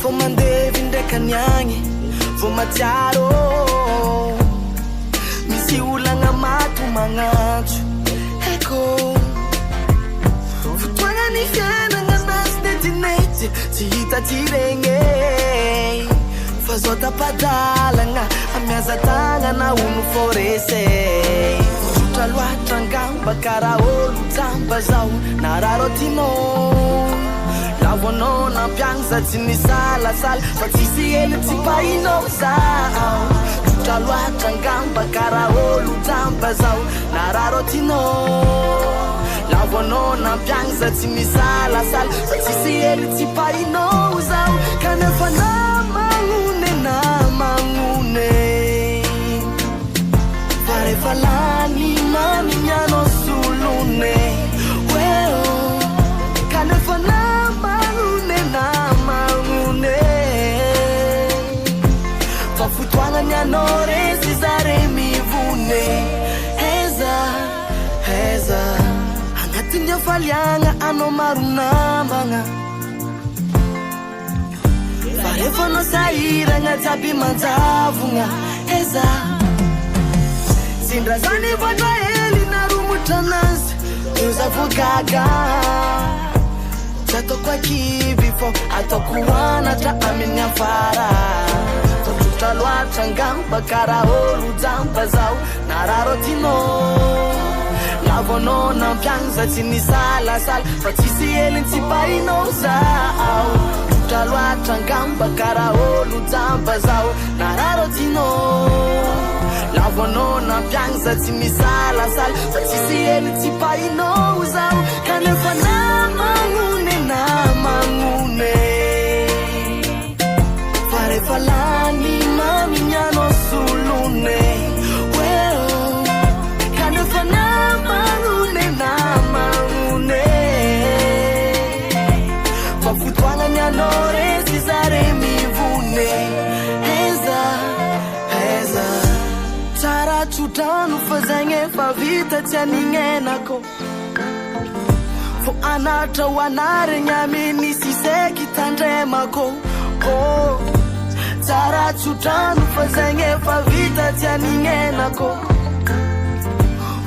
Fo mandevy ndraiky niagny vao matsiaro misy olagna mato magnantso eko fotoagna ny fiainagna anazy netinety tsy hita ty regny fa zao tapadalagna amiaza tagnana olo forese tsotra loatra angamba karaha olo jamba zao nararo tinao lavoanao nampiagny tsy nisalasala fa tsisy hely tsy pahinao zao tsotra loatra angamba karaha olo jamba zao nararo tinao lavoanao nampiagny tsy nisalasala fa tsisy hely tsy pahinao zao kanefa namagnone fa rehefa lany mamignianao solone kanefa namagnone fa fotoagnany anao resy zare mivone heza agnatin'ny afaliagna anao maro namagna fa rehefa anao sahiragna jiaby manjavogna heza sindra zany vatra hely naromotra anazy io zavogaga tsy ataoko akivy fô ataoko anatra amin'ny afara tsotra loatra angamba karaha olo jamba zao nararo tinao lavoanao nampiagny tsy nisalasala fa tsisy heliny tsy pahinao zao tsotra loatra angamba karaha olo jamba zao nararo tinao lavoanao nampiagny tsy nisalasala fa tsisy heliny tsy pahinao zao kanefa namagnone fa rehefa lany mamignianao solone kanefa namagnone fa fotoagnany anao resy zare mivone heza tsara tsodrano fa zagny efa vita tsy anignainako fo anatra ho anarigny amin'ny siseky tandremako tsara tsodrano fa zagny efa vita tsy anignainako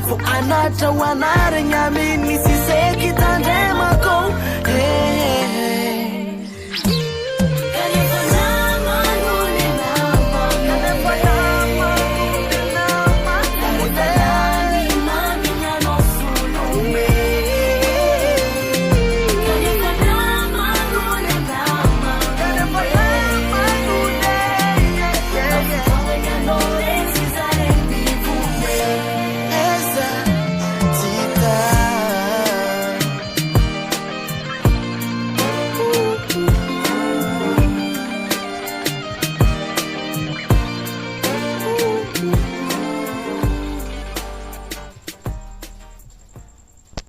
fo anatra ho anarigny amin'ny siseky